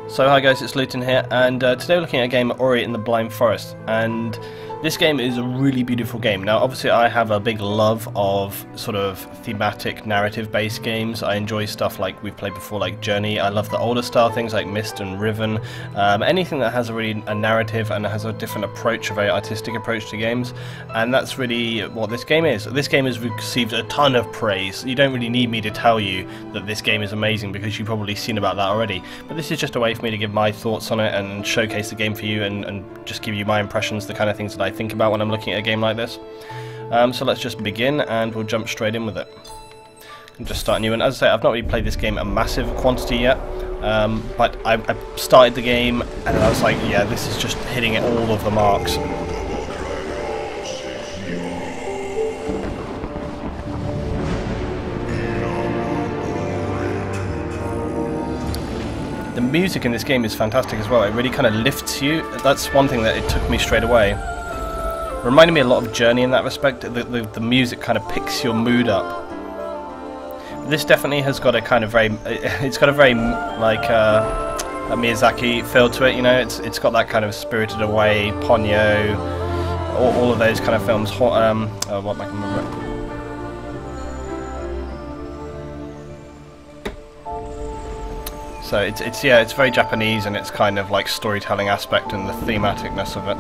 So hi guys, it's Luton here, and today we're looking at a game Ori in the Blind Forest, and this game is a really beautiful game. Now obviously I have a big love of sort of thematic narrative based games. I enjoy stuff like we've played before, like Journey. I love the older style things like Myst and Riven, anything that has a narrative and has a different approach, a very artistic approach to games, and that's really what this game is. This game has received a ton of praise. You don't really need me to tell you that this game is amazing because you've probably seen about that already, but this is just a way for me to give my thoughts on it and showcase the game for you and just give you my impressions, the kind of things that I think about when I'm looking at a game like this. So let's just begin and we'll jump straight in with it. And just start new, and as I say, I've not really played this game a massive quantity yet, but I started the game and I was like, yeah, this is just hitting all of the marks. The music in this game is fantastic as well. It really kind of lifts you. That's one thing that it took me straight away. It reminded me a lot of Journey in that respect. The music kind of picks your mood up. This definitely has got a kind of very, it's got a very like a Miyazaki feel to it. You know, it's got that kind of Spirited Away, Ponyo, all of those kind of films. What am I can remember? So it's very Japanese, and it's kind of like storytelling aspect and the thematicness of it.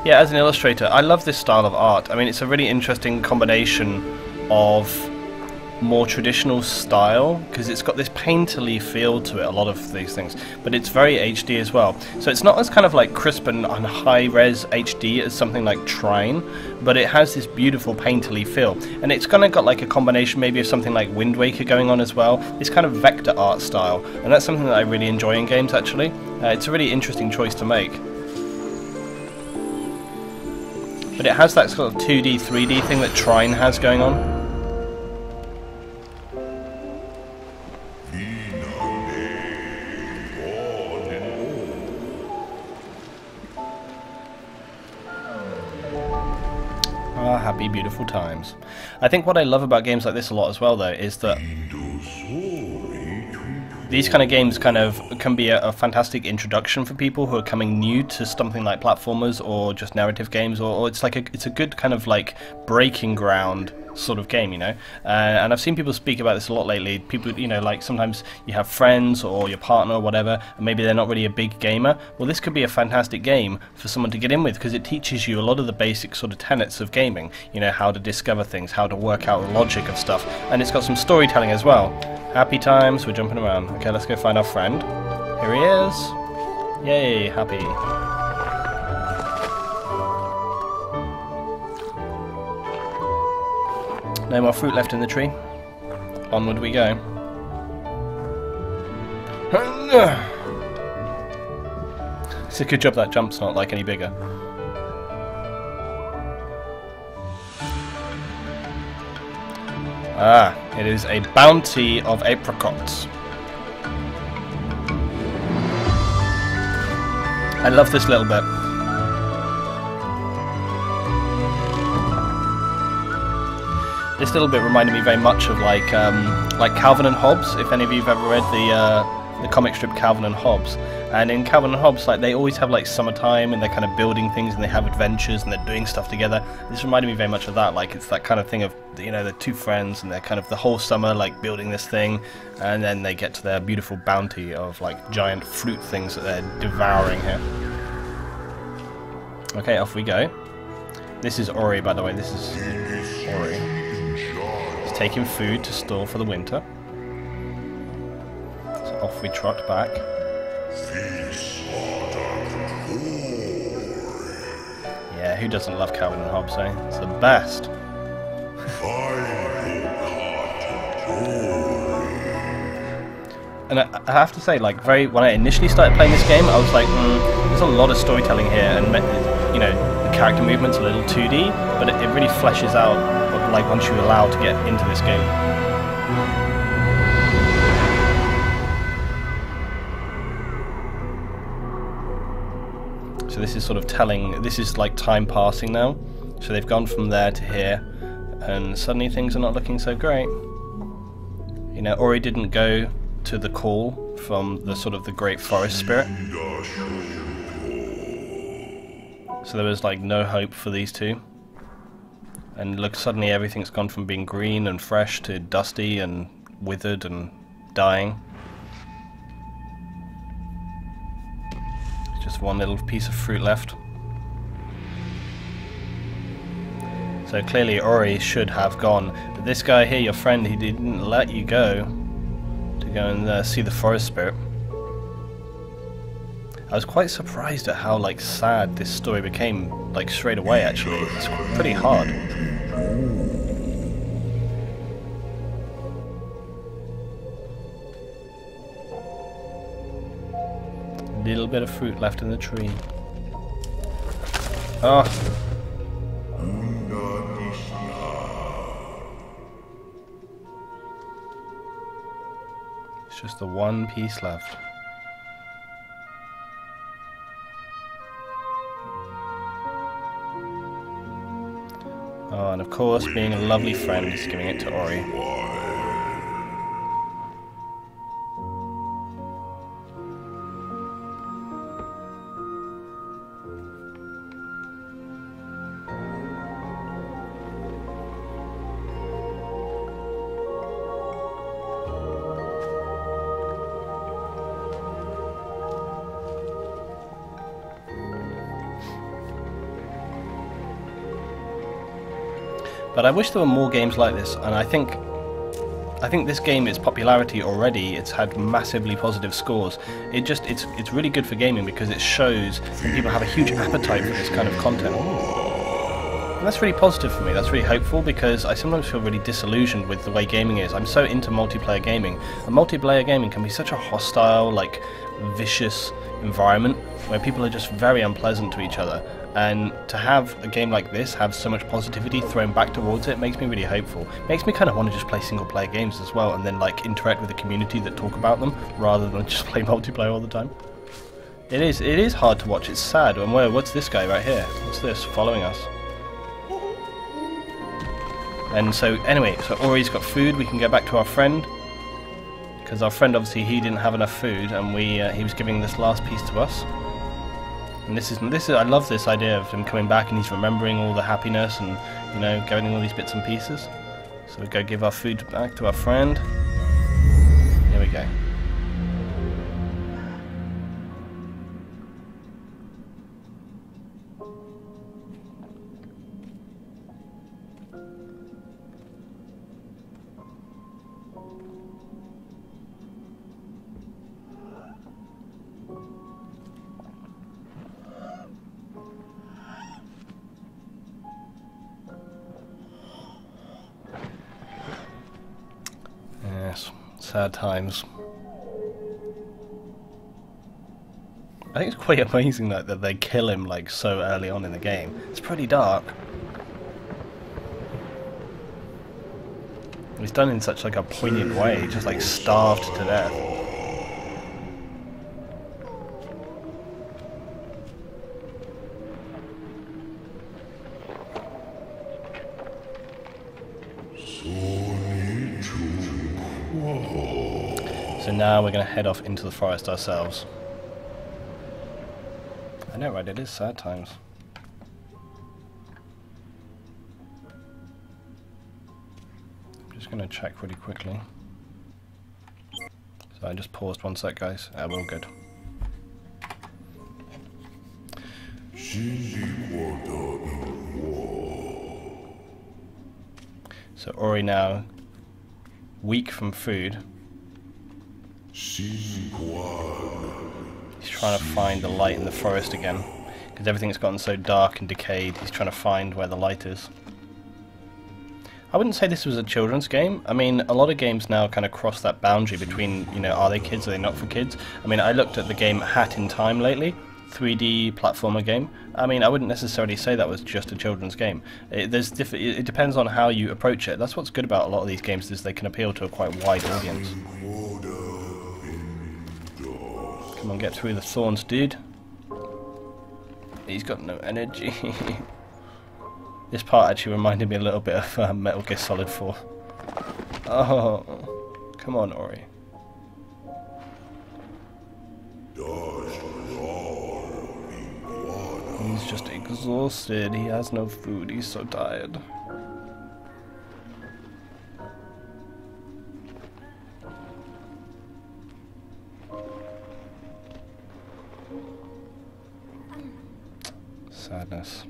Yeah, as an illustrator, I love this style of art. I mean, it's a really interesting combination of more traditional style, because it's got this painterly feel to it, a lot of these things, but it's very HD as well. So it's not as kind of like crisp and high-res HD as something like Trine, but it has this beautiful painterly feel, and it's kind of got like a combination maybe of something like Wind Waker going on as well, this kind of vector art style, and that's something that I really enjoy in games actually. It's a really interesting choice to make. But it has that sort of 2D, 3D thing that Trine has going on. Ah, happy, beautiful times. I think what I love about games like this a lot as well, though, is that these kind of games can be a fantastic introduction for people who are coming new to something like platformers or just narrative games, or it's a good kind of like breaking ground sort of game, you know. And I've seen people speak about this a lot lately. People, you know, like sometimes you have friends or your partner or whatever, and maybe they're not really a big gamer. Well, this could be a fantastic game for someone to get in with, because it teaches you a lot of the basic sort of tenets of gaming. You know, how to discover things, how to work out the logic of stuff, and it's got some storytelling as well. Happy times, we're jumping around. Okay, let's go find our friend. Here he is. Yay, happy. No more fruit left in the tree. Onward we go. It's a good job that jump's not like any bigger. Ah, it is a bounty of apricots. I love this little bit. This little bit reminded me very much of like Calvin and Hobbes. If any of you have ever read the comic strip Calvin and Hobbes, and in Calvin and Hobbes, like they always have like summertime and they're kind of building things and they have adventures and they're doing stuff together. This reminded me very much of that. Like it's that kind of thing of, you know, the two friends and they're kind of the whole summer like building this thing, and then they get to their beautiful bounty of like giant fruit things that they're devouring here. Okay, off we go. This is Ori, by the way. This is Ori. He's taking food to store for the winter. So off we trot back. Yeah, who doesn't love Calvin and Hobbes, eh? It's the best. And I have to say, like, when I initially started playing this game, I was like, there's a lot of storytelling here, and you know, the character movement's a little 2D, but it really fleshes out, like, once you're allowed to get into this game. So this is sort of telling, this is like time passing now. So they've gone from there to here, and suddenly things are not looking so great. You know, Ori didn't go to the call from the sort of the great forest spirit. So there was like no hope for these two. And look, suddenly everything's gone from being green and fresh to dusty and withered and dying. Just one little piece of fruit left. So clearly Ori should have gone, but this guy here, your friend, he didn't let you go to go and see the forest spirit. I was quite surprised at how like sad this story became, like straight away actually. It's pretty hard. Little bit of fruit left in the tree. Oh. It's just the one piece left. Oh, and of course, being a lovely friend, he's giving it to Ori. But I wish there were more games like this, and I think this game, its popularity already, it's had massively positive scores. It's really good for gaming because it shows that people have a huge appetite for this kind of content. And that's really positive for me, that's really hopeful, because I sometimes feel really disillusioned with the way gaming is. I'm so into multiplayer gaming, and multiplayer gaming can be such a hostile, like, vicious environment where people are just very unpleasant to each other. And to have a game like this have so much positivity thrown back towards it makes me really hopeful. Makes me kind of want to just play single player games as well, and then like interact with the community that talk about them rather than just play multiplayer all the time. It is hard to watch. It's sad. And what's this guy right here? What's this following us? And so anyway, so Ori's got food. We can go back to our friend, because our friend obviously he didn't have enough food, and he was giving this last piece to us. And this is I love this idea of him coming back and he's remembering all the happiness and, you know, getting all these bits and pieces. So we go give our food back to our friend. Here we go. Yes, sad times. I think it's quite amazing that they kill him like so early on in the game. It's pretty dark. He's done in such like a poignant way, just like starved to death. So now we're going to head off into the forest ourselves. I know, right? It is sad times. I'm just going to check really quickly. So I just paused one sec, guys. We're all good. So Ori now, weak from food. He's trying to find the light in the forest again, because everything's gotten so dark and decayed. He's trying to find where the light is. I wouldn't say this was a children's game. I mean, a lot of games now kind of cross that boundary between, you know, are they kids, are they not for kids? I mean, I looked at the game Hat in Time lately, 3D platformer game. I mean, I wouldn't necessarily say that was just a children's game. It depends on how you approach it. That's what's good about a lot of these games, is they can appeal to a quite wide audience. Come on, get through the thorns, dude. He's got no energy. This part actually reminded me a little bit of Metal Gear Solid 4. Oh, Come on, Ori. He's just exhausted. He has no food. He's so tired. Sadness.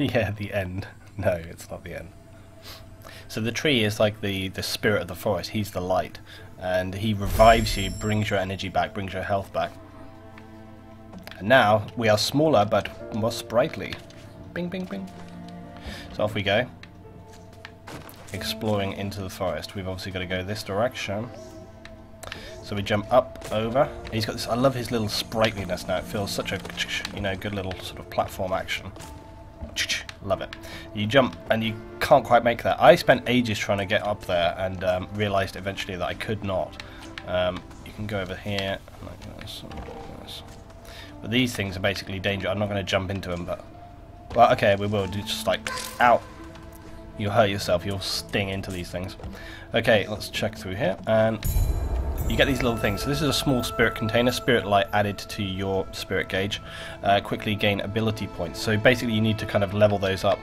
Yeah, the end. No, it's not the end. So the tree is like the spirit of the forest. He's the light. And he revives you, brings your energy back, brings your health back. And now, we are smaller, but more sprightly. Bing, bing, bing. So off we go. Exploring into the forest. We've obviously got to go this direction. So we jump up, over. He's got this, I love his little sprightliness now. It feels such a, you know, good little sort of platform action. Love it. You jump and you can't quite make that. I spent ages trying to get up there and realised eventually that I could not. You can go over here like this, like this. But these things are basically dangerous. I'm not going to jump into them, but well, okay, we will do just like ow. You'll hurt yourself. You'll sting into these things. Okay, let's check through here and you get these little things. So this is a small spirit container, spirit light added to your spirit gauge. Quickly gain ability points. So basically you need to kind of level those up.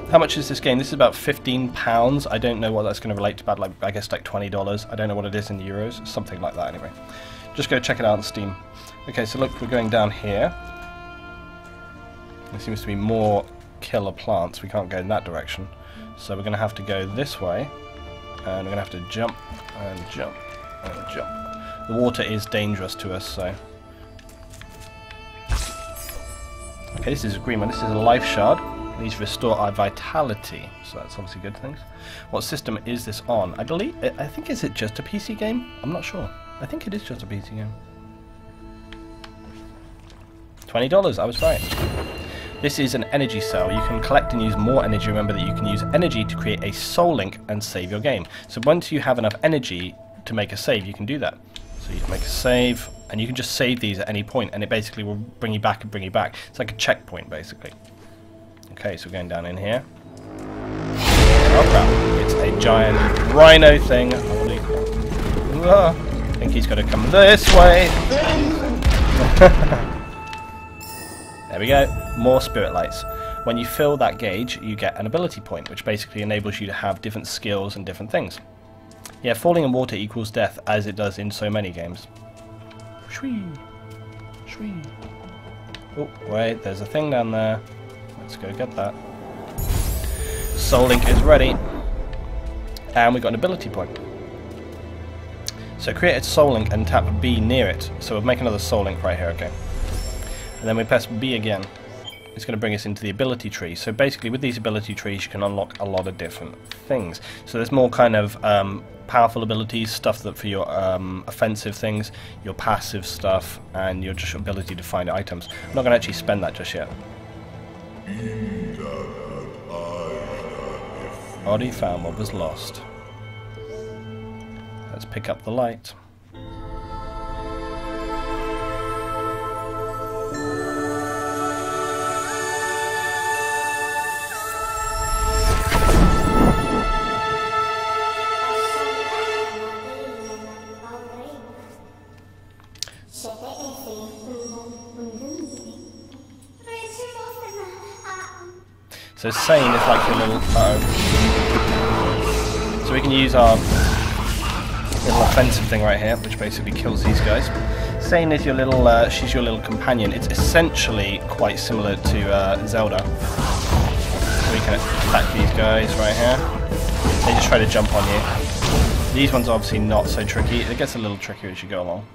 How much is this game? This is about £15. I don't know what that's going to relate to, about like I guess like $20. I don't know what it is in euros. Something like that anyway. Just go check it out on Steam. Okay, so look, we're going down here. There seems to be more killer plants. We can't go in that direction. So we're going to have to go this way. And we're going to have to jump and jump and jump. The water is dangerous to us, so... Okay, this is a green one. This is a life shard. These restore our vitality, so that's obviously good things. What system is this on? I think, is it just a PC game? I'm not sure. I think it is just a PC game. $20, I was right. This is an energy cell. You can collect and use more energy. Remember that you can use energy to create a soul link and save your game. So once you have enough energy to make a save, you can do that. So you can make a save, and you can just save these at any point, and it basically will bring you back and bring you back. It's like a checkpoint, basically. Okay, so we're going down in here. Oh crap, it's a giant rhino thing. Holy crap. I think he's got to come this way. There we go. More spirit lights. When you fill that gauge, you get an ability point, which basically enables you to have different skills and different things. Yeah, falling in water equals death, as it does in so many games. Shwee. Shwee. Oh, wait, there's a thing down there. Let's go get that. Soul Link is ready. And we got an ability point. So create a Soul Link and tap B near it. So we'll make another Soul Link right here, okay. And then we press B again. It's going to bring us into the ability tree. So basically with these ability trees you can unlock a lot of different things. So there's more kind of powerful abilities, stuff that for your offensive things, your passive stuff, and your just ability to find items. I'm not going to actually spend that just yet. Already found what was lost. Let's pick up the light. So Sane is like your little... So we can use our little offensive thing right here, which basically kills these guys. Sane is your little... she's your little companion. It's essentially quite similar to Zelda. we can attack these guys right here. They just try to jump on you. These ones are obviously not so tricky. It gets a little trickier as you go along.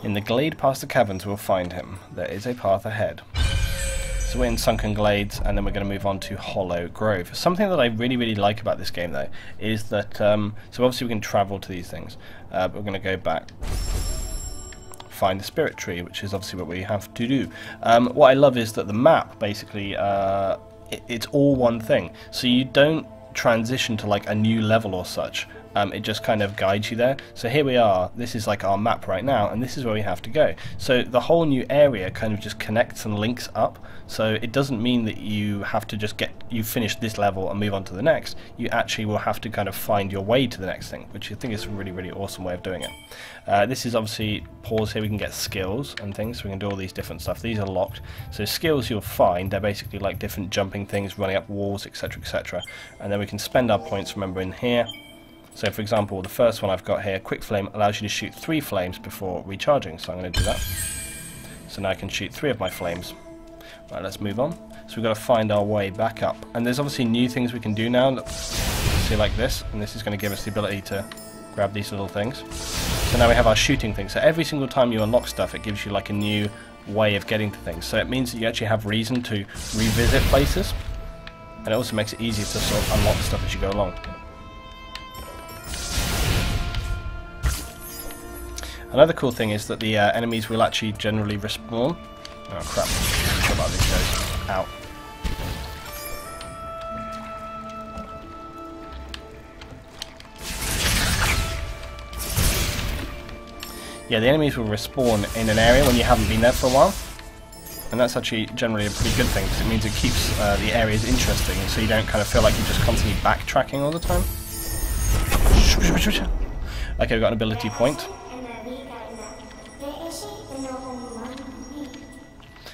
In the glade past the caverns we'll find him. There is a path ahead. So we're in Sunken Glades, and then we're going to move on to Hollow Grove. Something that I really like about this game, though, is that, so obviously we can travel to these things, but we're going to go back, find the spirit tree, which is obviously what we have to do. What I love is that the map, basically, it's all one thing. So you don't transition to like a new level or such. It just kind of guides you there. So here we are, this is like our map right now, and this is where we have to go. So the whole new area kind of just connects and links up, so it doesn't mean that you have to just you finish this level and move on to the next. You actually will have to kind of find your way to the next thing, which I think is a really awesome way of doing it. This is obviously, pause here, we can get skills and things, so we can do all these different stuff. These are locked, so skills you'll find, they're basically like different jumping things, running up walls, etc, etc. And then we can spend our points, remember, in here. So for example, the first one I've got here, quick flame, allows you to shoot 3 flames before recharging, so I'm going to do that. So now I can shoot 3 of my flames. Right, let's move on. So we've got to find our way back up, and there's obviously new things we can do now. See, like this, and this is going to give us the ability to grab these little things. So now we have our shooting thing. So every single time you unlock stuff, it gives you like a new way of getting to things. So it means that you actually have reason to revisit places, and it also makes it easier to sort of unlock stuff as you go along. Another cool thing is that the enemies will actually generally respawn. Oh crap, what about these guys? Ow. Yeah, the enemies will respawn in an area when you haven't been there for a while. And that's actually generally a pretty good thing, because it means it keeps the areas interesting, so you don't kind of feel like you're just constantly backtracking all the time. Okay, we've got an ability point.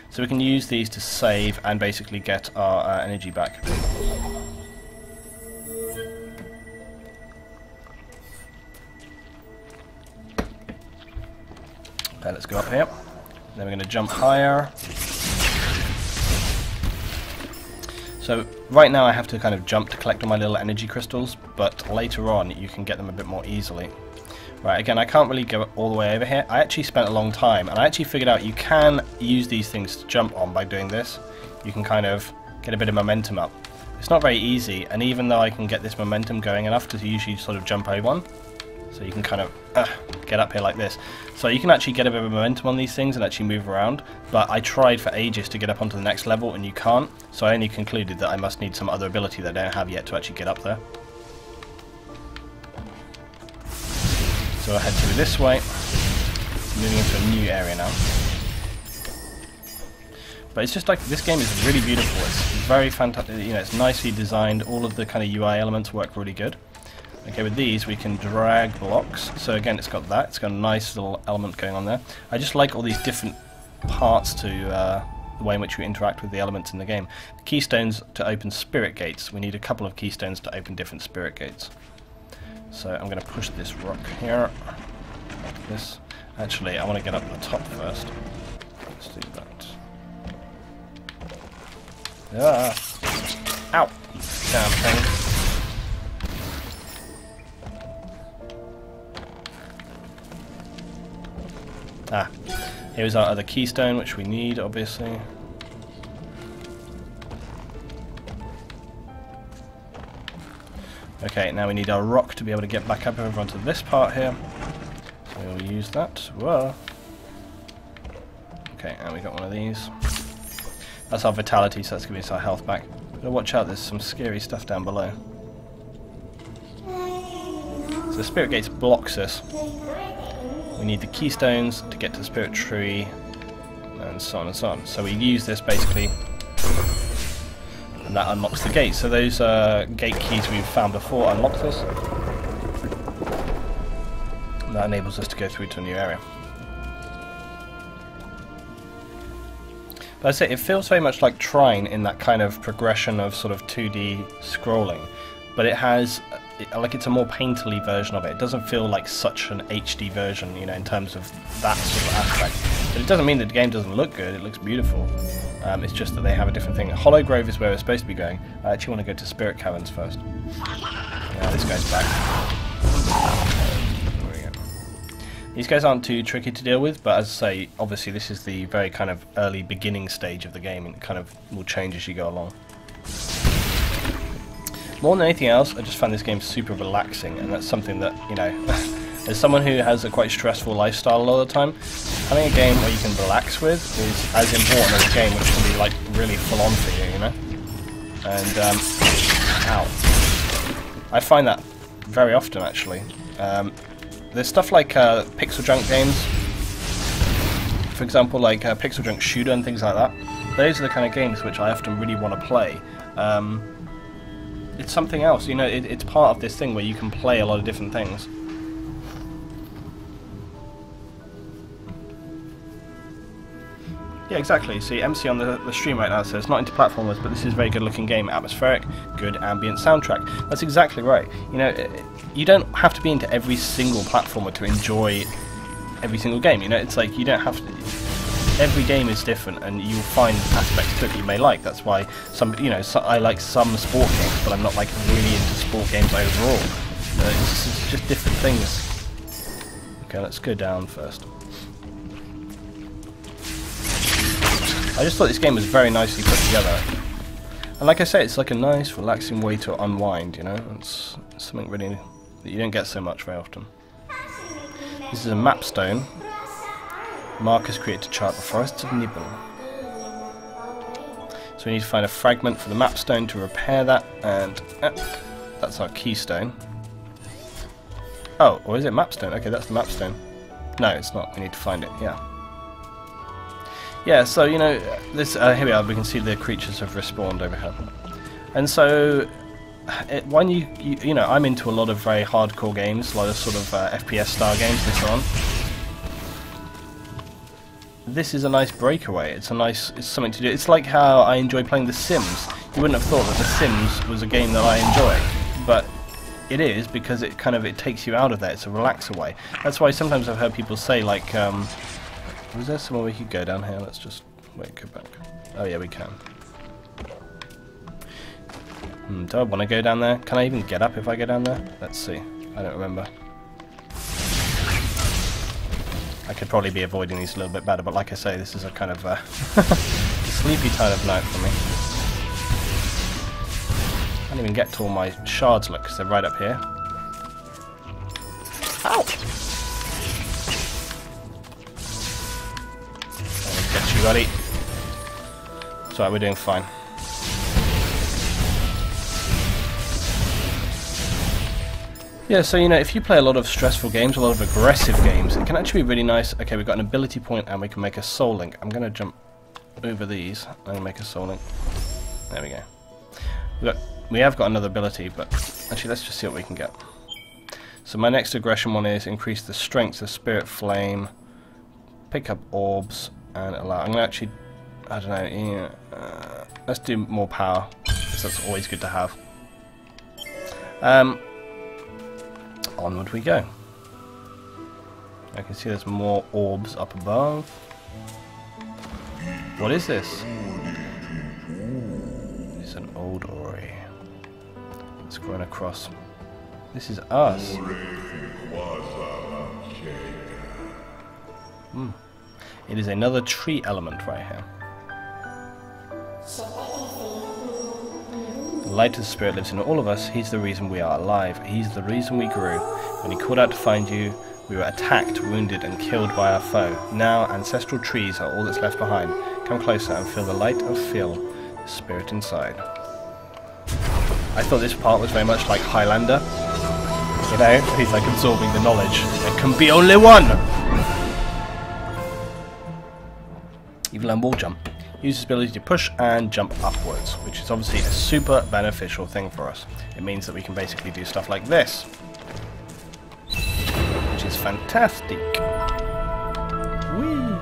So we can use these to save and basically get our energy back. Okay, let's go up here. Then we're going to jump higher. So right now I have to kind of jump to collect all my little energy crystals, but later on you can get them a bit more easily. Right, again, I can't really go all the way over here. I actually spent a long time, and I actually figured out you can use these things to jump on by doing this. You can kind of get a bit of momentum up. It's not very easy, and even though I can get this momentum going enough to usually sort of jump over one, so you can kind of get up here like this. So you can actually get a bit of momentum on these things and actually move around, but I tried for ages to get up onto the next level, and you can't, so I only concluded that I must need some other ability that I don't have yet to actually get up there. So I'll head through this way, moving into a new area now. But it's just like, this game is really beautiful, it's very fantastic, you know, it's nicely designed, all of the kind of UI elements work really good. Okay, with these we can drag blocks, so again it's got that, it's got a nice little element going on there. I just like all these different parts to the way in which we interact with the elements in the game. The keystones to open spirit gates, we need a couple of keystones to open different spirit gates. So I'm going to push this rock here, like this. Actually, I want to get up the top first. Let's do that. Ah! Ow! Damn thing. Ah, here's our other keystone, which we need, obviously. Okay, now we need our rock to be able to get back up over onto this part here. So we'll use that. Whoa. Okay, and we got one of these. That's our vitality, so that's giving us our health back. But watch out, there's some scary stuff down below. So the spirit gates blocks us. We need the keystones to get to the spirit tree, and so on and so on. So we use this basically, and that unlocks the gate. So those gate keys we've found before unlock this. And that enables us to go through to a new area. But I say, it feels very much like Trine in that kind of progression of sort of 2D scrolling, but it has like it's a more painterly version of it. It doesn't feel like such an HD version, you know, in terms of that sort of aspect. But it doesn't mean that the game doesn't look good. It looks beautiful. It's just that they have a different thing. Hollow Grove is where we're supposed to be going. I actually want to go to Spirit Caverns first. Yeah, this guy's back. There we go. These guys aren't too tricky to deal with, but as I say, obviously this is the very kind of early beginning stage of the game, and it kind of will change as you go along. More than anything else, I just found this game super relaxing, and that's something that, you know, as someone who has a quite stressful lifestyle a lot of the time, having a game where you can relax with is as important as a game which can be like really full on for you, you know? And, ow. I find that very often actually. There's stuff like pixel junk games, for example, like pixel junk shooter and things like that. Those are the kind of games which I often really want to play. It's something else, you know, it's part of this thing where you can play a lot of different things. Yeah, exactly. See, MC on the stream right now says, not into platformers, but this is a very good looking game. Atmospheric, good ambient soundtrack. That's exactly right. You know, you don't have to be into every single platformer to enjoy every single game. You know, it's like you don't have to. Every game is different, and you'll find aspects to it that you may like. That's why I like some sport games, but I'm not like really into sport games overall. It's just different things. Okay, let's go down first. I just thought this game was very nicely put together, and like I say, it's like a nice, relaxing way to unwind. You know, it's something really that you don't get so much very often. This is a map stone. Markers created to chart the forests of Nibel. So we need to find a fragment for the map stone to repair that, and that's our keystone. Oh, or is it map stone? Okay, that's the map stone. No, it's not. We need to find it. Yeah. Yeah. So you know, this here we are. We can see the creatures have respawned over here, and so when you know, I'm into a lot of very hardcore games, a lot of sort of FPS style games and so on. This is a nice breakaway. It's something to do. It's like how I enjoy playing The Sims. You wouldn't have thought that The Sims was a game that I enjoy, but it is, because it takes you out of there. It's a relaxer way. That's why sometimes I've heard people say, like, was there somewhere we could go down here? Let's just go back. Oh yeah, we can. Do I want to go down there? Can I even get up if I go down there? Let's see. I don't remember. I could probably be avoiding these a little bit better, but like I say, this is a kind of sleepy kind of night for me. I can't even get to all my shards, look, because they're right up here. Ow! Get you, buddy. It's alright, we're doing fine. Yeah, so you know, if you play a lot of stressful games, a lot of aggressive games, it can actually be really nice. Okay, we've got an ability point and we can make a soul link. I'm going to jump over these and make a soul link. There we go. We have got another ability, but actually let's just see what we can get. So my next aggression one is increase the strength of Spirit Flame, pick up orbs, and allow. I'm going to actually, I don't know, let's do more power, because that's always good to have. Onward we go. I can see there's more orbs up above. What is this? It's an old Ori. It's grown across. This is us. It is another tree element right here. The light of the Spirit lives in all of us. He's the reason we are alive. He's the reason we grew. When he called out to find you, we were attacked, wounded, and killed by our foe. Now, ancestral trees are all that's left behind. Come closer and feel the light of Phil, the spirit inside. I thought this part was very much like Highlander. You know, he's like absorbing the knowledge. There can be only one! You've learned wall jump. Use this ability to push and jump upwards, which is obviously a super beneficial thing for us. It means that we can basically do stuff like this, which is fantastic. Whee!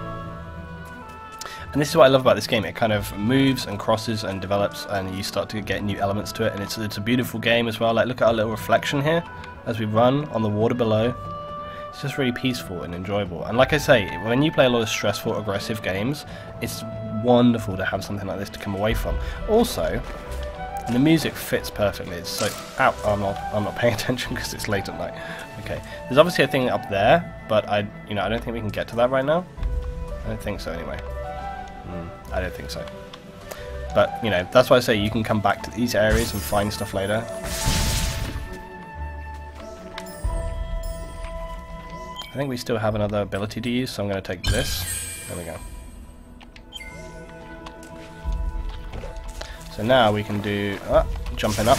And this is what I love about this game. It kind of moves and crosses and develops, and you start to get new elements to it. And it's a beautiful game as well. Like, look at our little reflection here as we run on the water below. It's just really peaceful and enjoyable. And like I say, when you play a lot of stressful, aggressive games, it's wonderful to have something like this to come away from. Also, the music fits perfectly. It's so... Ow, I'm not paying attention because it's late at night. Okay, there's obviously a thing up there, but I don't think we can get to that right now. I don't think so anyway. I don't think so. But, you know, that's why I say you can come back to these areas and find stuff later. I think we still have another ability to use, so I'm going to take this. There we go. So now we can do jumping up.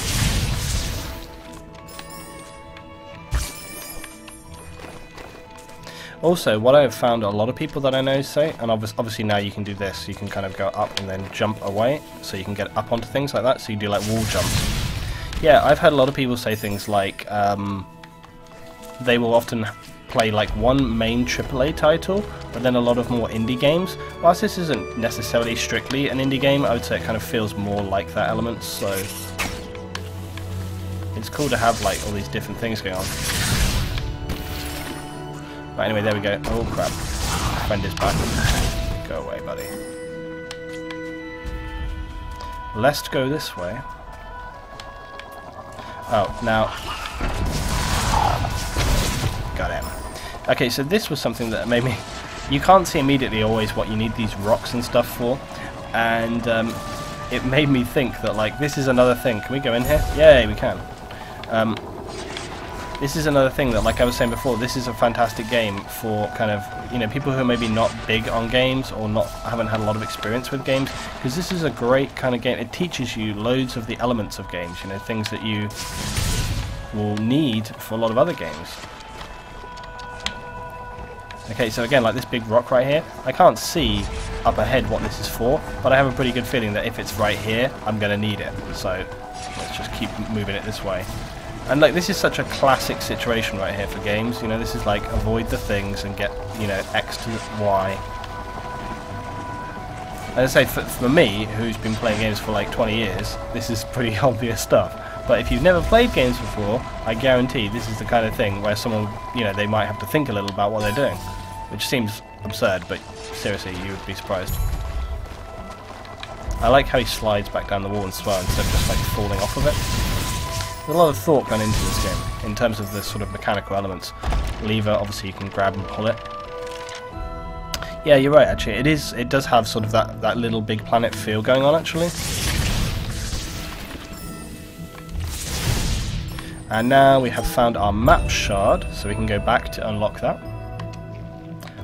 Also, what I have found a lot of people that I know say, and obviously now you can do this, you can kind of go up and then jump away, so you can get up onto things like that, so you do like wall jumps. Yeah, I've heard a lot of people say things like they will often play like one main AAA title, but then a lot of more indie games. Whilst this isn't necessarily strictly an indie game, I would say it kind of feels more like that element, so it's cool to have like all these different things going on. Right, anyway, there we go. Oh crap. Friend is back. Go away, buddy. Let's go this way. Oh, now... Got him. Okay, so this was something that made me... You can't see immediately always what you need these rocks and stuff for. And it made me think that, like, this is another thing. Can we go in here? Yay, we can. This is another thing that, like I was saying before, this is a fantastic game for kind of, you know, people who are maybe not big on games or haven't had a lot of experience with games, because this is a great kind of game. It teaches you loads of the elements of games, you know, things that you will need for a lot of other games. Okay, so again, like this big rock right here, I can't see up ahead what this is for, but I have a pretty good feeling that if it's right here, I'm going to need it. So let's just keep moving it this way. And like, this is such a classic situation right here for games. You know, this is like avoid the things and get, you know, X to Y. As I say, for me, who's been playing games for like 20 years, this is pretty obvious stuff. But if you've never played games before, I guarantee this is the kind of thing where someone, you know, they might have to think a little about what they're doing. Which seems absurd, but seriously, you would be surprised. I like how he slides back down the wall as well, instead of just like falling off of it. There's a lot of thought gone into this game, in terms of the sort of mechanical elements. Lever, obviously you can grab and pull it. Yeah, you're right, actually. It does have sort of that little big planet feel going on, actually. And now we have found our map shard, so we can go back to unlock that.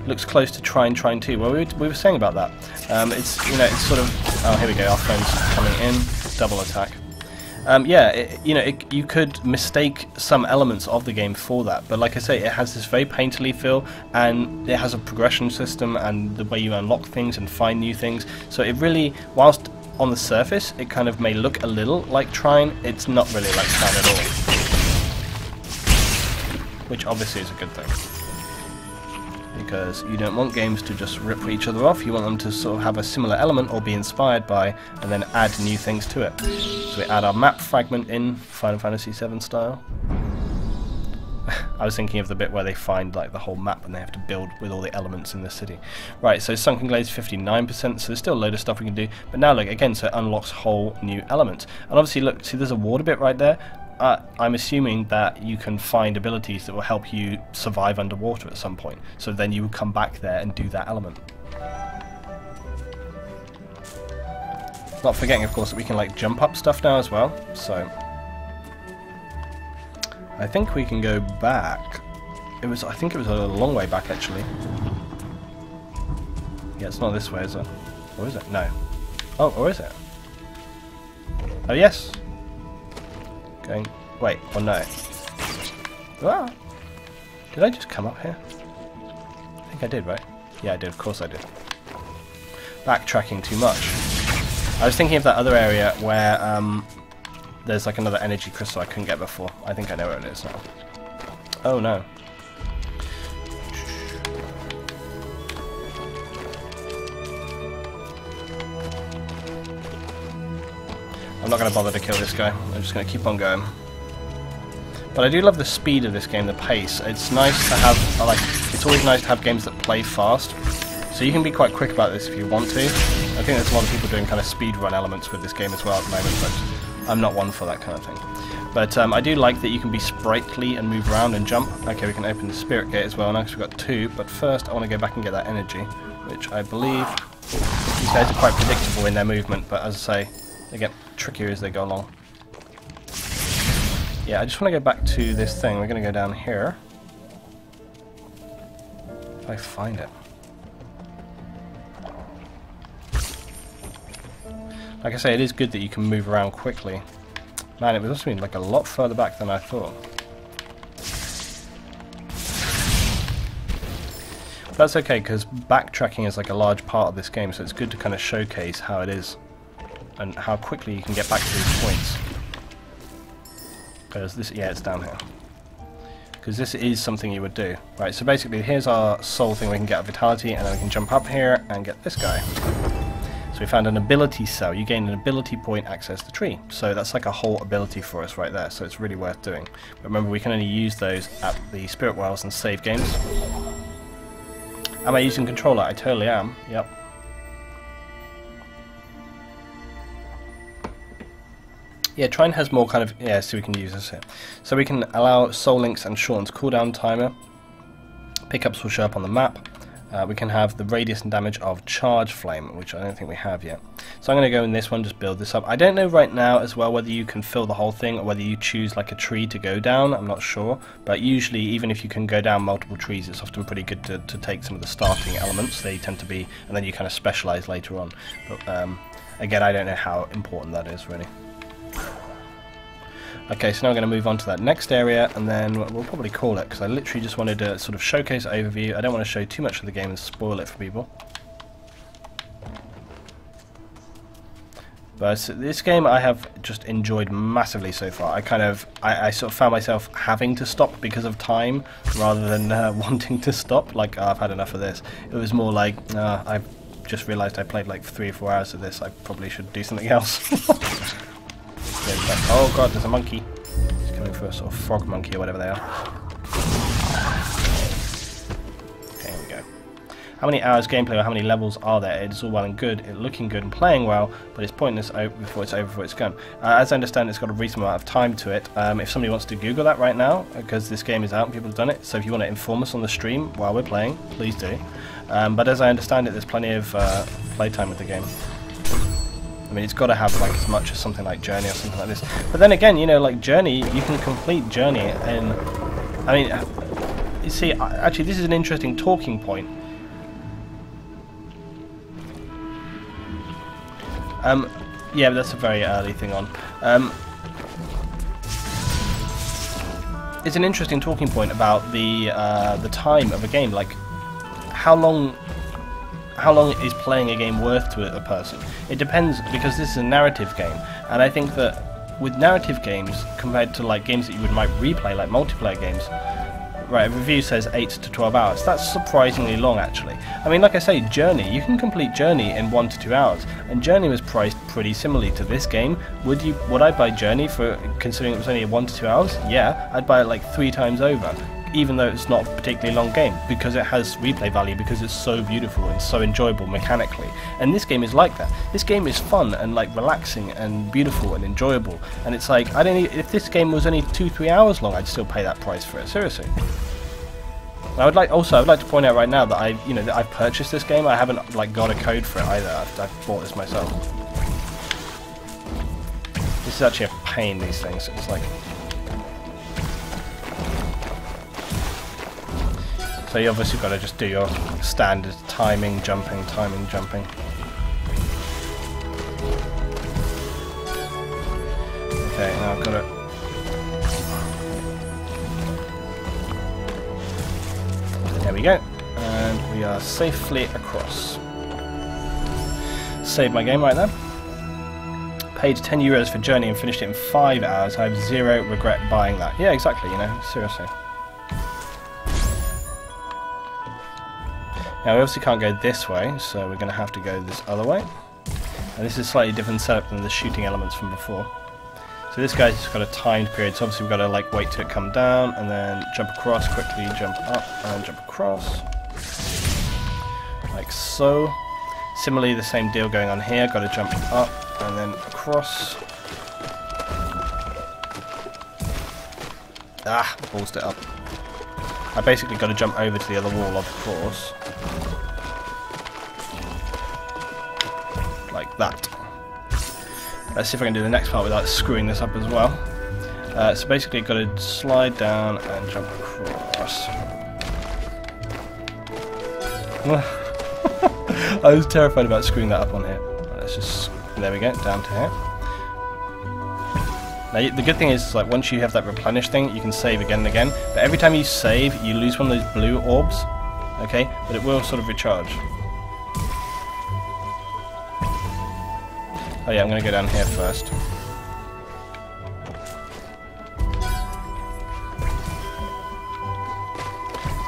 Looks close to Trine 2. Well, we were saying about that. It's, you know, it's sort of... Oh, here we go, our phone's coming in. Double attack. Yeah, you could mistake some elements of the game for that, but like I say, it has this very painterly feel, and it has a progression system and the way you unlock things and find new things. So it really, whilst on the surface it kind of may look a little like Trine, it's not really like Trine at all. Which obviously is a good thing. Because you don't want games to just rip each other off, you want them to sort of have a similar element or be inspired by, and then add new things to it. So we add our map fragment in, Final Fantasy VII style. I was thinking of the bit where they find like the whole map and they have to build with all the elements in the city. Right, so Sunken Glades 59%, so there's still a load of stuff we can do. But now look, again, so it unlocks whole new elements. And obviously look, see there's a water bit right there? I'm assuming that you can find abilities that will help you survive underwater at some point. So then you would come back there and do that element. Not forgetting, of course, that we can like jump up stuff now as well. So I think we can go back. I think it was a long way back actually. Yeah, it's not this way, is it? Or is it? No. Oh, or is it? Oh yes. Going. Wait, or no. Ah! Did I just come up here? I think I did, right? Yeah, I did, of course I did. Backtracking too much. I was thinking of that other area where there's like another energy crystal I couldn't get before. I think I know where it is now. Oh no. not going to bother to kill this guy. I'm just going to keep on going. But I do love the speed of this game, the pace. It's nice to have, it's always nice to have games that play fast. So you can be quite quick about this if you want to. I think there's a lot of people doing kind of speed run elements with this game as well at the moment, but I'm not one for that kind of thing. But I do like that you can be sprightly and move around and jump. Okay, we can open the spirit gate as well now because we've got 2, but first I want to go back and get that energy, which I believe these guys are quite predictable in their movement, but as I say, they get trickier as they go along. Yeah, I just want to go back to this thing. We're going to go down here. If I find it. Like I say, it is good that you can move around quickly. Man, it must have been like a lot further back than I thought. But that's okay, because backtracking is like a large part of this game, so it's good to kind of showcase how it is and how quickly you can get back to these points. Because this, yeah, it's down here. Because this is something you would do. Right, so basically here's our soul thing. We can get a vitality, and then we can jump up here and get this guy. So we found an ability cell. You gain an ability point, access the tree. So that's like a whole ability for us right there, so it's really worth doing. But remember, we can only use those at the spirit wells and save games. Am I using controller? I totally am, yep. Yeah, Trine has more kind of, yeah, so we can use this here. So we can allow soul links and shortens cooldown timer. Pickups will show up on the map. We can have the radius and damage of charge flame, which I don't think we have yet. So I'm going to go in this one, just build this up. I don't know right now as well whether you can fill the whole thing or whether you choose like a tree to go down. I'm not sure. But usually, even if you can go down multiple trees, it's often pretty good to take some of the starting elements. They tend to be, and then you kind of specialize later on. But again, I don't know how important that is really. Okay, so now I'm going to move on to that next area, and then we'll probably call it, because I literally just wanted to sort of showcase an overview. I don't want to show too much of the game and spoil it for people. But this game I have just enjoyed massively so far. I sort of found myself having to stop because of time, rather than wanting to stop, like, oh, I've had enough of this. It was more like, I've just realised I played like 3 or 4 hours of this, I probably should do something else. Oh god, there's a monkey. He's coming for a sort of frog monkey or whatever they are. Okay, here we go. How many hours gameplay or how many levels are there? It's all well and good, it's looking good and playing well, but it's pointless before it's over, before it's gone. As I understand, it's got a reasonable amount of time to it. If somebody wants to Google that right now, because this game is out and people have done it, so if you want to inform us on the stream while we're playing, please do. But as I understand it, there's plenty of playtime with the game. I mean, it's got to have like as much as something like Journey or something like this. But then again, you know, like Journey, you can complete Journey in... I mean, you see, actually this is an interesting talking point. Yeah, but that's a very early thing on. It's an interesting talking point about the time of a game. Like, how long is playing a game worth to a person? It depends, because this is a narrative game, and I think that with narrative games compared to like games that you might replay, like multiplayer games, right, a review says 8 to 12 hours. That's surprisingly long, actually. I mean, like I say, Journey, you can complete Journey in 1 to 2 hours, and Journey was priced pretty similarly to this game. Would I buy Journey for, considering it was only 1 to 2 hours? Yeah, I'd buy it like 3 times over, even though it's not a particularly long game, because it has replay value, because it's so beautiful and so enjoyable mechanically. And this game is like that. This game is fun and like relaxing and beautiful and enjoyable. And it's like, if this game was only 2-3 hours long, I'd still pay that price for it. Seriously. I would like to point out right now that I've purchased this game. I haven't like got a code for it either. I've bought this myself. This is actually a pain, these things. It's like. So you obviously got to just do your standard timing, jumping, timing, jumping. Okay, now I've got it. There we go. And we are safely across. Saved my game right there. Paid €10 for Journey and finished it in 5 hours. I have zero regret buying that. Yeah, exactly, you know, seriously. Now we obviously can't go this way, so we're going to have to go this other way. And this is a slightly different setup than the shooting elements from before. So this guy's just got a timed period, so obviously we've got to like wait till it come down and then jump across, quickly jump up and jump across. Like so. Similarly the same deal going on here, got to jump up and then across. Ah, ballsed it up. I basically got to jump over to the other wall, of course. Like that. Let's see if I can do the next part without screwing this up as well. So basically I've got to slide down and jump across. I was terrified about screwing that up on here. Let's just, there we go, down to here. Now the good thing is, like, once you have that replenish thing, you can save again and again. But every time you save, you lose one of those blue orbs. Okay, but it will sort of recharge. Oh yeah, I'm going to go down here first.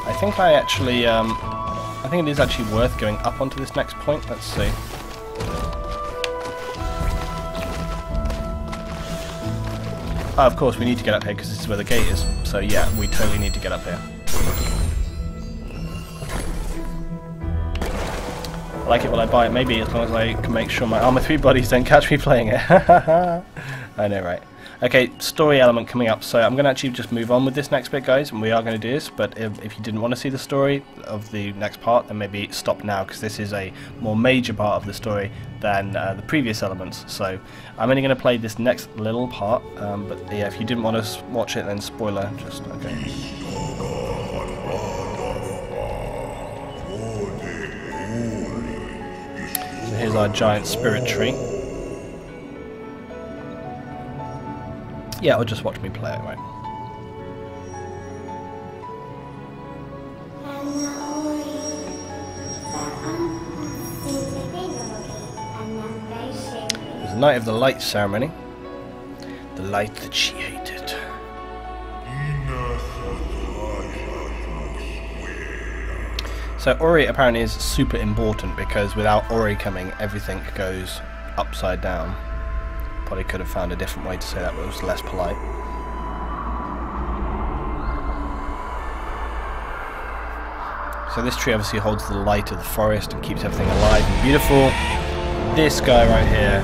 I think I actually, I think it is actually worth going up onto this next point. Let's see. Oh, of course, we need to get up here because this is where the gate is. So yeah, we totally need to get up here. I like it while I buy it, maybe, as long as I can make sure my Armour 3 buddies don't catch me playing it. I know, right? Okay, story element coming up, so I'm going to actually just move on with this next bit, guys, and we are going to do this, but if you didn't want to see the story of the next part, then maybe stop now, because this is a more major part of the story than the previous elements. So I'm only going to play this next little part, but yeah, if you didn't want to watch it, then spoiler, just, okay. So here's our giant spirit tree. Yeah, or just watch me play it, right? It was the night of the light ceremony. The light that she hated. So Ori apparently is super important because without Ori coming, everything goes upside down. Probably could have found a different way to say that, but it was less polite. So this tree obviously holds the light of the forest and keeps everything alive and beautiful. This guy right here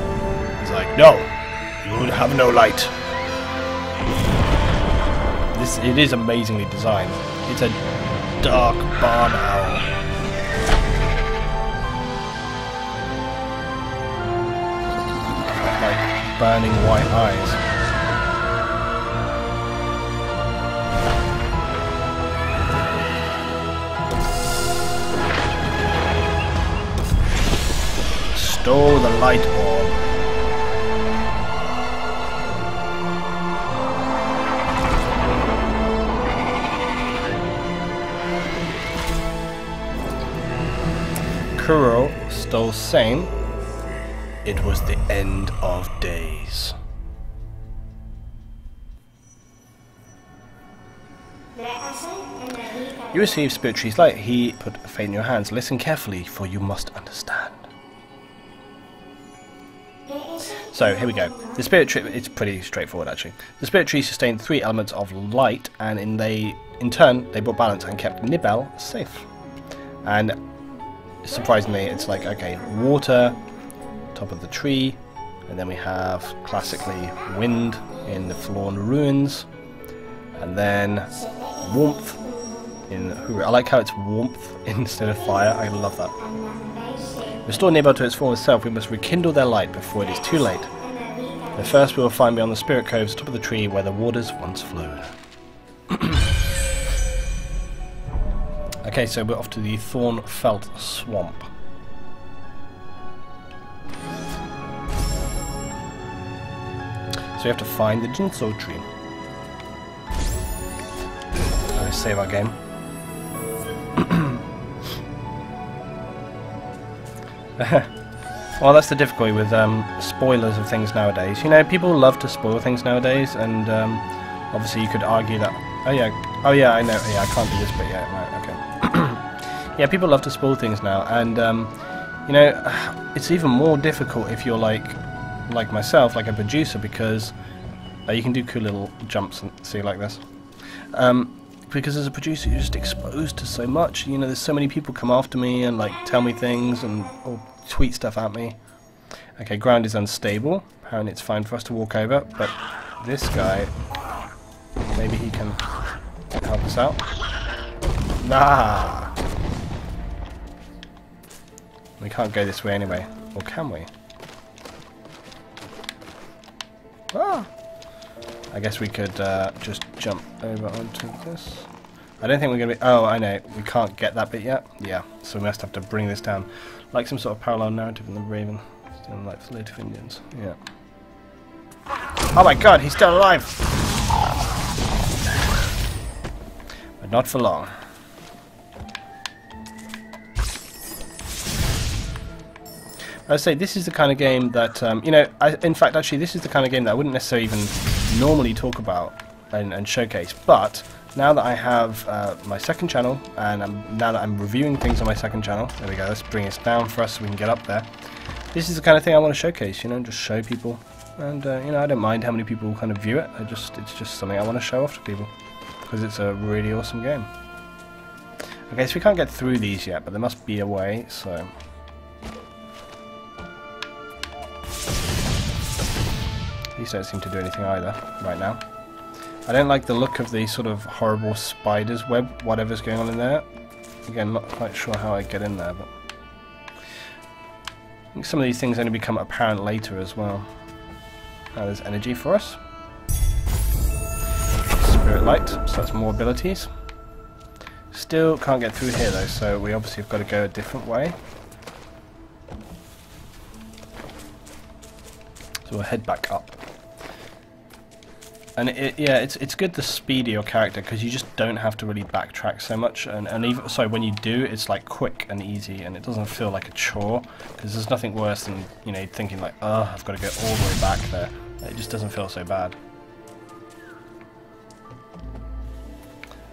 is like, no, you will have no light. It is amazingly designed. It's a dark barn owl. Burning white eyes. Stole the light orb. Kuro stole same. It was the end of days. You receive Spirit Tree's light. He put fate in your hands. Listen carefully, for you must understand. So, here we go. The Spirit Tree, it's pretty straightforward actually. The Spirit Tree sustained 3 elements of light, and in turn, they brought balance and kept Nibel safe. And surprisingly, it's like, okay, water, top of the tree, and then we have classically wind in the Forlorn Ruins, and then warmth in Huru. I like how it's warmth instead of fire. I love that. Restore Nibel to its former self. We must rekindle their light before it is too late. But first we will find beyond the Spirit Coves, top of the tree, where the waters once flowed. Okay, so we're off to the Thornfelt swamp. So we have to find the Jinso tree. Let's save our game. Well, that's the difficulty with spoilers of things nowadays. You know, people love to spoil things nowadays, and obviously you could argue that... Oh yeah, I know. Yeah, I can't do this bit yet. Right, okay. Yeah, people love to spoil things now, and You know, it's even more difficult if you're like myself, like a producer, because you can do cool little jumps and see like this. Because as a producer, you're just exposed to so much. You know, there's so many people come after me and like tell me things and or tweet stuff at me. Okay, ground is unstable. Apparently, it's fine for us to walk over, but this guy, maybe he can help us out. Nah. We can't go this way anyway, or can we? Ah! I guess we could just jump over onto this. I don't think we're going to be... Oh, I know. We can't get that bit yet. Yeah, so we must have to bring this down. Like some sort of parallel narrative in the Raven. Still like the Native Indians. Yeah. Oh my god, he's still alive! But not for long. I would say this is the kind of game that, you know, in fact, actually, this is the kind of game that I wouldn't necessarily even normally talk about and showcase. But now that I have my second channel, and now that I'm reviewing things on my second channel, there we go, let's bring this down for us so we can get up there. This is the kind of thing I want to showcase, you know, just show people. And, you know, I don't mind how many people kind of view it. It's just something I want to show off to people. Because it's a really awesome game. Okay, so we can't get through these yet, but there must be a way, so... These don't seem to do anything either, right now. I don't like the look of the sort of horrible spider's web, whatever's going on in there. Again, not quite sure how I get in there, but... I think some of these things only become apparent later as well. Now there's energy for us. Spirit light, so that's more abilities. Still can't get through here though, so we obviously have got to go a different way. So we'll head back up. And yeah, it's good to speed your character because you just don't have to really backtrack so much. And even so, when you do, it's like quick and easy, and it doesn't feel like a chore. Because there's nothing worse than, you know, thinking like, oh, I've got to go all the way back there. It just doesn't feel so bad.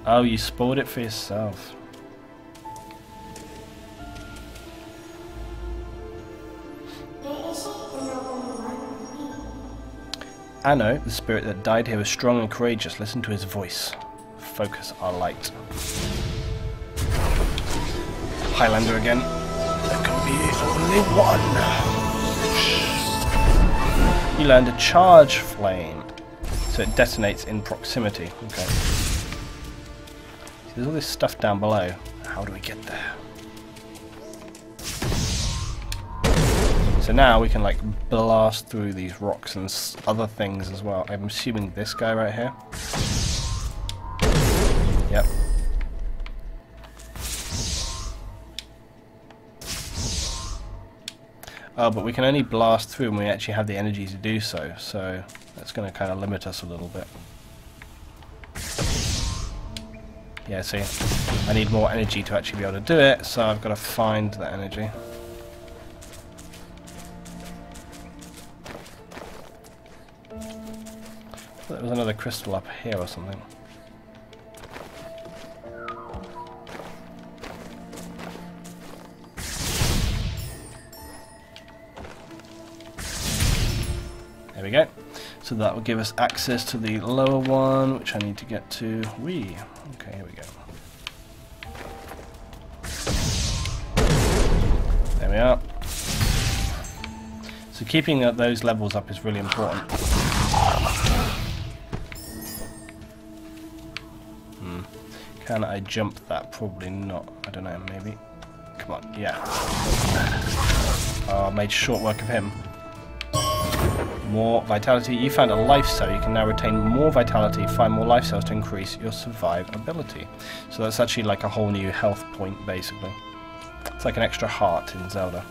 Oh, you spoiled it for yourself. Anno, the spirit that died here, was strong and courageous. Listen to his voice. Focus our light. Highlander again. There can be only one. You learned a charge flame. So it detonates in proximity. Okay. So there's all this stuff down below. How do we get there? So now we can like blast through these rocks and other things as well. I'm assuming this guy right here. Yep. Oh, but we can only blast through when we actually have the energy to do so. So that's going to kind of limit us a little bit. Yeah, see, I need more energy to actually be able to do it, so I've got to find that energy. There was another crystal up here or something. There we go. So that will give us access to the lower one, which I need to get to. Whee! Okay, here we go. There we are. So keeping those levels up is really important. Can I jump that? Probably not. I don't know, maybe. Come on, yeah. Oh, I made short work of him. More vitality. You found a life cell. You can now retain more vitality, find more life cells to increase your survivability. So that's actually like a whole new health point, basically. It's like an extra heart in Zelda.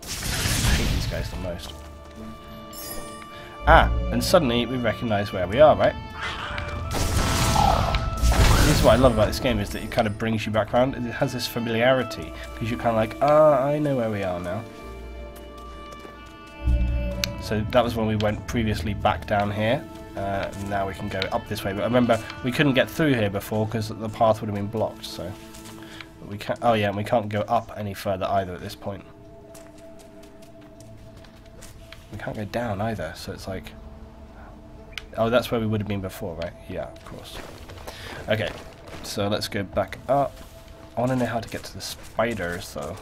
I hate these guys the most. Ah, and suddenly we recognise where we are, right? This is what I love about this game, is that it kind of brings you back around. It has this familiarity, because you're kind of like, ah, I know where we are now. So that was when we went previously back down here. Now we can go up this way. But remember, we couldn't get through here before because the path would have been blocked. So But we can't. Oh yeah, and we can't go up any further either at this point. We can't go down either, so it's like... Oh, that's where we would have been before, right? Yeah, of course. Okay, so let's go back up. I want to know how to get to the spiders, though.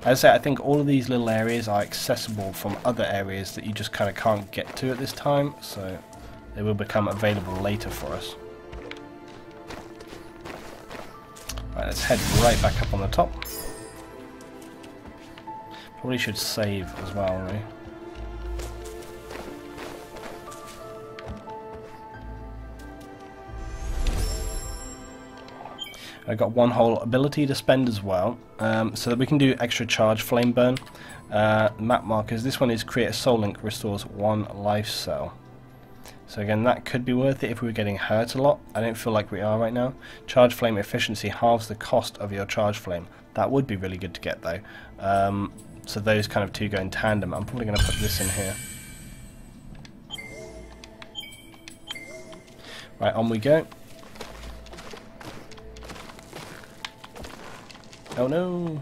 As I say, I think all of these little areas are accessible from other areas that you just kind of can't get to at this time, so they will become available later for us. Right, let's head right back up on the top. Probably should save as well, right? I got one whole ability to spend as well, so that we can do extra charge flame burn. Map markers. This one is create a soul link, restores 1 life cell. So again, that could be worth it if we were getting hurt a lot. I don't feel like we are right now. Charge flame efficiency halves the cost of your charge flame. That would be really good to get though. So those kind of two go in tandem. I'm probably going to put this in here. Right, on we go. Oh no!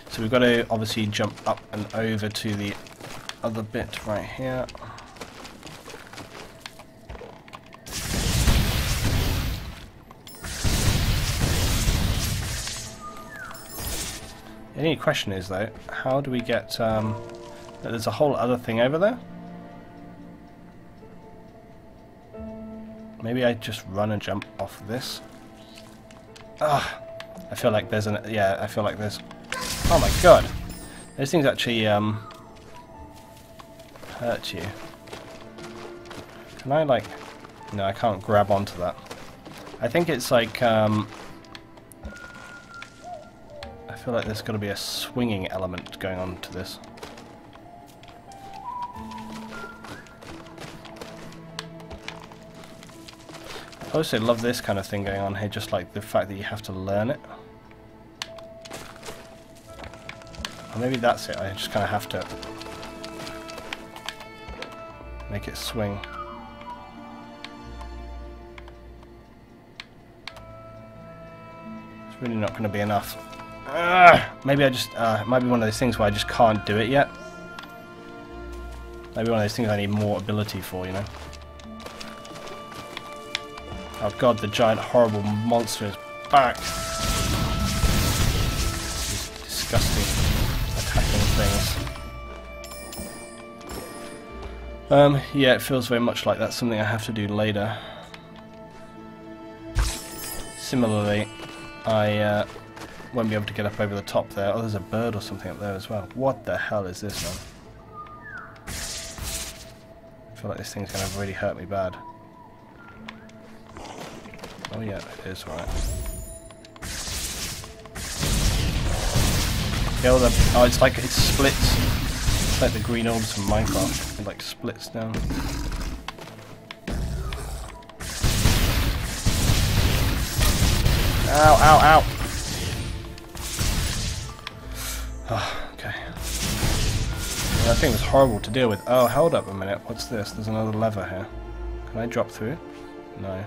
So we've got to obviously jump up and over to the other bit right here. The only question is though, how do we get... there's a whole other thing over there? Maybe I just run and jump off this? Ah! I feel like there's an... yeah, I feel like there's... Oh my god! Those things actually, hurt you. Can I, like... No, I can't grab onto that. I think it's like, I feel like there's got to be a swinging element going on to this. I also love this kind of thing going on here, just like the fact that you have to learn it. Or maybe that's it, I just kind of have to make it swing. It's really not going to be enough. Maybe I just, it might be one of those things where I just can't do it yet. Maybe one of those things I need more ability for, you know. Oh god, the giant horrible monster is back. These disgusting attacking things. Yeah, it feels very much like that's something I have to do later. Similarly, I won't be able to get up over the top there. Oh, there's a bird or something up there as well. What the hell is this, man? I feel like this thing's going to really hurt me bad. Oh yeah, it is, right. Yeah, well, oh, it's like, it splits. It's like the green orbs from Minecraft. It like splits down. Ow, ow, ow! Oh, okay. Yeah, that thing was horrible to deal with. Oh, hold up a minute. What's this? There's another lever here. Can I drop through? No.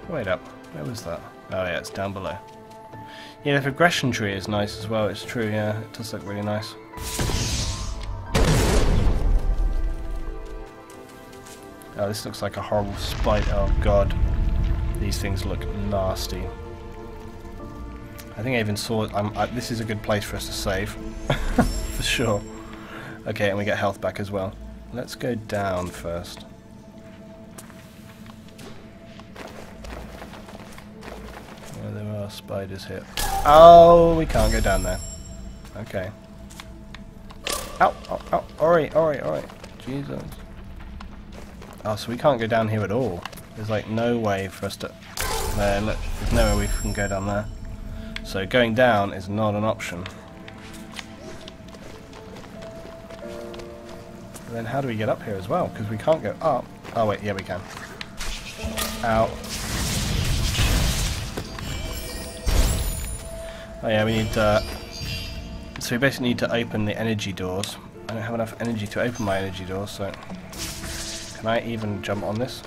Wait up, where was that? Oh yeah, it's down below. Yeah, the progression tree is nice as well, it's true, yeah, it does look really nice. Oh, this looks like a horrible spider, oh god. These things look nasty. I think I even saw it, this is a good place for us to save. For sure. Okay, and we get health back as well. Let's go down first. There are spiders here. Oh, we can't go down there. Okay. Ow, ow, ow. Alright, alright, alright. Jesus. Oh, so we can't go down here at all. There's like no way for us to... No, look, there's no way we can go down there. So going down is not an option. And then how do we get up here as well? Because we can't go up. Oh wait, yeah we can. Ow. Oh yeah, we need so we basically need to open the energy doors. I don't have enough energy to open my energy doors, so... Can I even jump on this?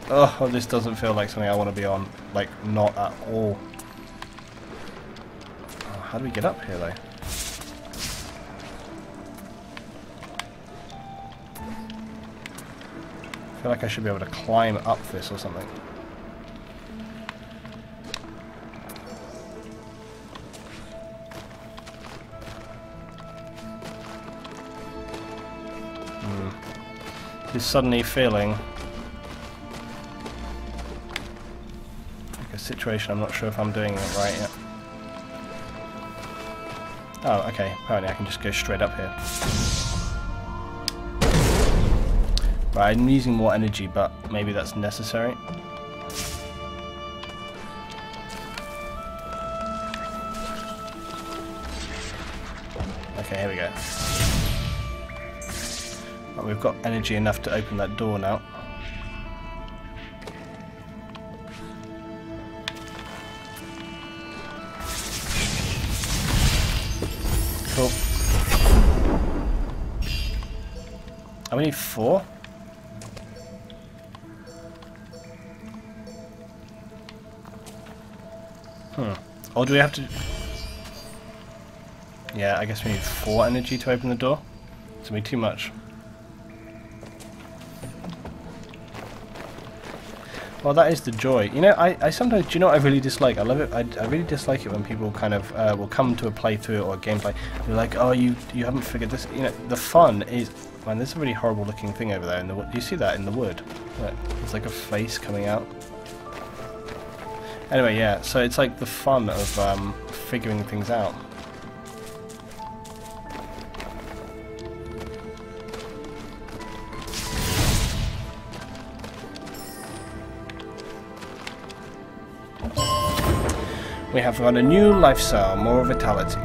Oh, this doesn't feel like something I want to be on. Like, not at all. Oh, how do we get up here, though? I feel like I should be able to climb up this or something. Just suddenly feeling like a situation I'm not sure if I'm doing it right yet. Oh, okay. Apparently I can just go straight up here. Right, I'm using more energy, but maybe that's necessary. Okay, here we go. Well, we've got energy enough to open that door now. Cool. How many? 4? Or do we have to... Yeah, I guess we need 4 energy to open the door. It's gonna be too much. Well, that is the joy. You know, I sometimes, do you know what I really dislike? I love it. I really dislike it when people kind of will come to a playthrough or a gameplay. They're like, oh, you haven't figured this. You know, the fun is, man. There's a really horrible looking thing over there in the wood. Do you see that in the wood? Look, it's like a face coming out. Anyway, yeah. So it's like the fun of figuring things out. We have got a new lifestyle, more vitality.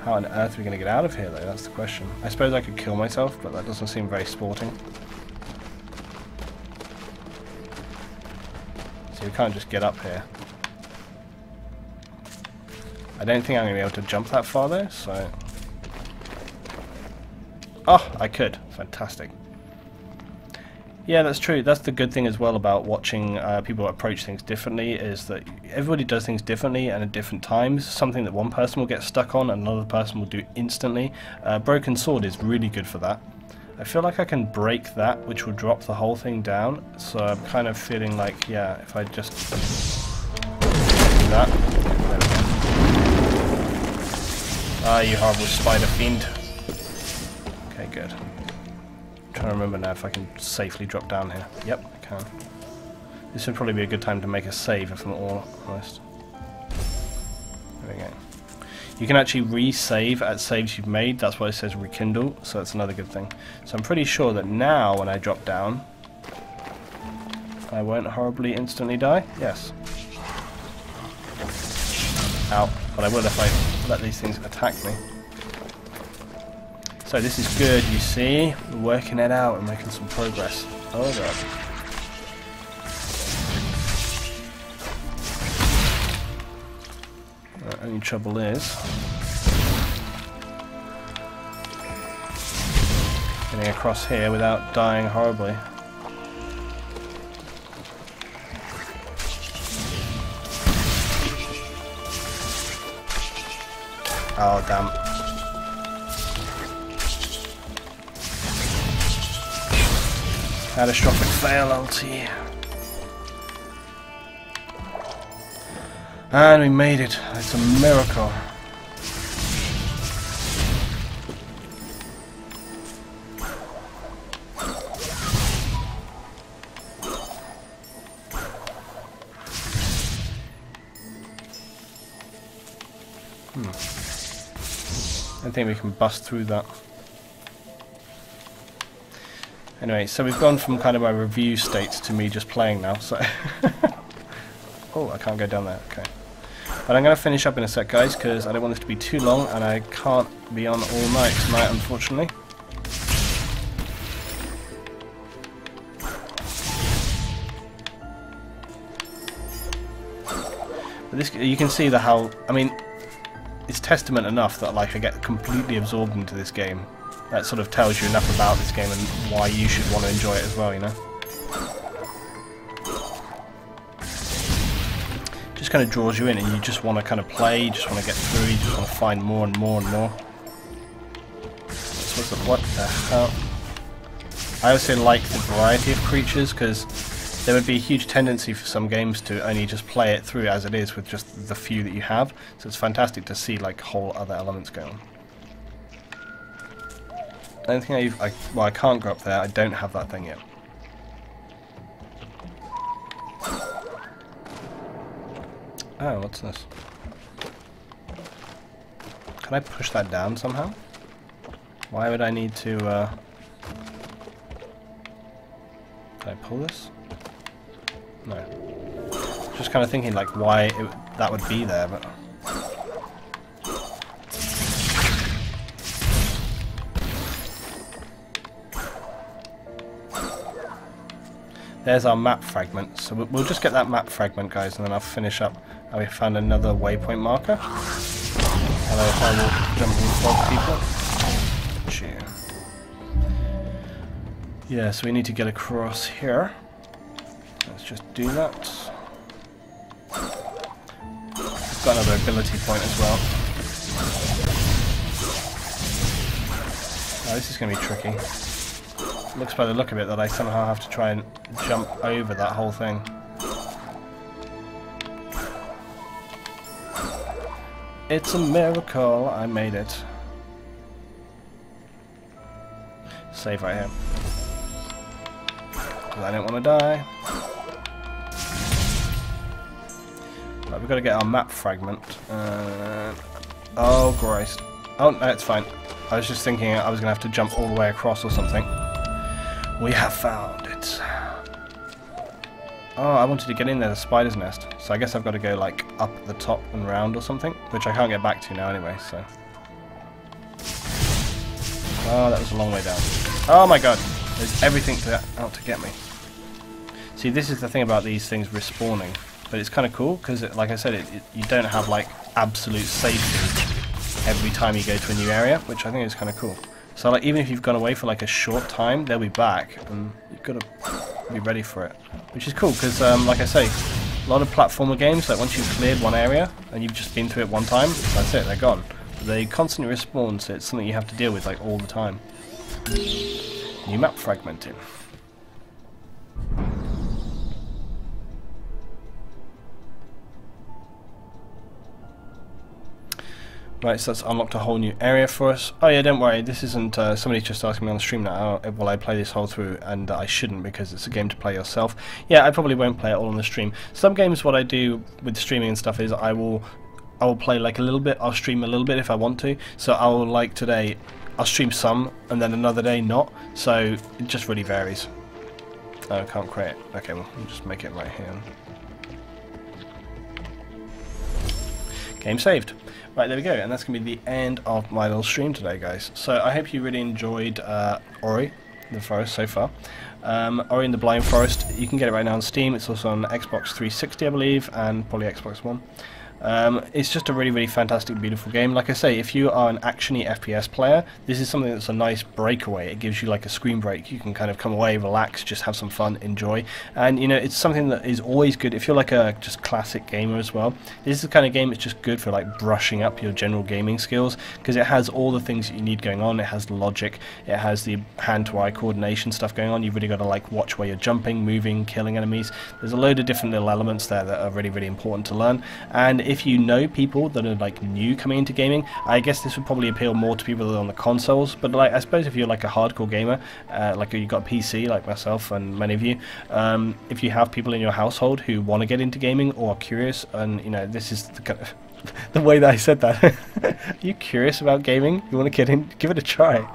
How on earth are we going to get out of here, though? That's the question. I suppose I could kill myself, but that doesn't seem very sporting. So we can't just get up here. I don't think I'm going to be able to jump that far, though, so... Oh, I could. Fantastic. Yeah, that's true. That's the good thing as well about watching people approach things differently, is that everybody does things differently and at different times. Something that one person will get stuck on and another person will do instantly. Broken sword is really good for that. I feel like I can break that, which will drop the whole thing down. So I'm kind of feeling like, yeah, if I just do that. There we go. Ah, you horrible spider fiend. Okay, good. Trying to remember now if I can safely drop down here. Yep, I can. This would probably be a good time to make a save, if I'm all honest. There we go. You can actually re-save at saves you've made. That's why it says rekindle, so that's another good thing. So I'm pretty sure that now when I drop down, I won't horribly instantly die. Yes. Ow. But I will if I let these things attack me. So this is good, you see. We're working it out and making some progress. Oh god. The only trouble is getting across here without dying horribly. Oh damn. Catastrophic fail, LT. And we made it. It's a miracle. I think we can bust through that. Anyway, so we've gone from kind of my review states to me just playing now, so... Oh, I can't go down there, okay. But I'm going to finish up in a sec, guys, because I don't want this to be too long, and I can't be on all night tonight, unfortunately. But this, you can see how... I mean, it's testament enough that like I get completely absorbed into this game. That sort of tells you enough about this game and why you should want to enjoy it as well, you know? kind of draws you in, and you just want to kind of play, you just want to get through, you just want to find more and more and more. So what the hell? I also like the variety of creatures, because there would be a huge tendency for some games to only just play it through as it is with just the few that you have. So it's fantastic to see like whole other elements go on. I don't think well, I can't go up there. I don't have that thing yet. Oh, what's this? Can I push that down somehow? Why would I need to, Can I pull this? No. Just kind of thinking like why that would be there, but... There's our map fragment. So we'll just get that map fragment, guys, and then I'll finish up. And we found another waypoint marker. Hello, horrible jumping frog people. Yeah, so we need to get across here. Let's just do that. Got another ability point as well. Oh, this is going to be tricky. Looks by the look of it that I somehow have to try and jump over that whole thing. It's a miracle I made it. Save right here. Because I don't want to die. Right, we've got to get our map fragment. Oh Christ. Oh no, it's fine. I was just thinking I was going to have to jump all the way across or something. We have found it. Oh, I wanted to get in there, the spider's nest. So I guess I've got to go like up the top and round or something, which I can't get back to now anyway, so. Oh, that was a long way down. Oh my god, there's everything out to get me. See, this is the thing about these things respawning, but it's kind of cool because, like I said, you don't have like absolute safety every time you go to a new area, which I think is kind of cool. So like even if you've gone away for like a short time, they'll be back, and you've got to be ready for it, which is cool because, like I say, a lot of platformer games, like once you've cleared one area and you've just been through it one time, that's it, they're gone. But they constantly respawn, so it's something you have to deal with like all the time. New map fragmenting. Right, so that's unlocked a whole new area for us. Oh yeah, don't worry, this isn't, somebody's just asking me on the stream now, will I play this whole through, and I shouldn't because it's a game to play yourself. Yeah, I probably won't play it all on the stream. Some games, what I do with streaming and stuff is I will play like a little bit, I'll stream a little bit if I want to. So I'll, like today, I'll stream some, and then another day not, so it just really varies. Oh, I can't create. Okay, well, I'll just make it right here. Game saved. Right, there we go, and that's going to be the end of my little stream today, guys. So I hope you really enjoyed Ori in the Forest so far. Ori in the Blind Forest, you can get it right now on Steam. It's also on Xbox 360, I believe, and probably Xbox One. It's just a really, really fantastic, beautiful game. Like I say, if you are an action-y FPS player, this is something that's a nice breakaway. It gives you like a screen break. You can kind of come away, relax, just have some fun, enjoy. And you know, it's something that is always good if you're like a just classic gamer as well. This is the kind of game that's just good for like brushing up your general gaming skills, because it has all the things that you need going on. It has logic, it has the hand-to-eye coordination stuff going on. You've really got to like watch where you're jumping, moving, killing enemies. There's a load of different little elements there that are really, really important to learn. And if you know people that are like new coming into gaming, I guess this would probably appeal more to people that are on the consoles, but like I suppose if you're like a hardcore gamer, like you've got a PC like myself and many of you, if you have people in your household who want to get into gaming or are curious, and you know, this is the kind of the way that I said that. Are you curious about gaming? You want to get in? Give it a try.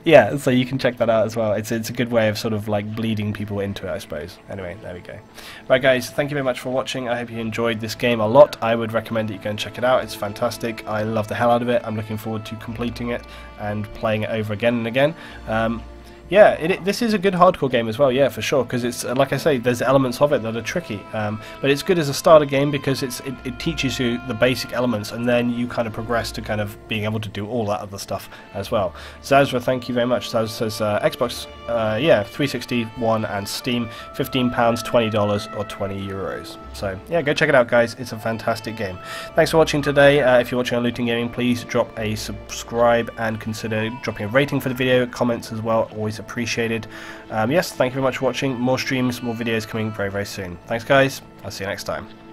Yeah, so you can check that out as well. It's a good way of sort of like bleeding people into it, I suppose. Anyway, there we go. Right guys, thank you very much for watching. I hope you enjoyed this game a lot. I would recommend that you go and check it out. It's fantastic. I love the hell out of it. I'm looking forward to completing it and playing it over again and again. Yeah, this is a good hardcore game as well, yeah, for sure, because it's, like I say, there's elements of it that are tricky, but it's good as a starter game because it teaches you the basic elements, and then you kind of progress to kind of being able to do all that other stuff as well. Zazra, thank you very much. Zaz says Xbox, yeah, 360 One and Steam, £15, $20 or €20. So yeah, go check it out, guys. It's a fantastic game. Thanks for watching today. If you're watching on Looting Gaming, please drop a subscribe and consider dropping a rating for the video, comments as well, always appreciated. Yes, thank you very much for watching. More streams, more videos coming very, very soon. Thanks, guys. I'll see you next time.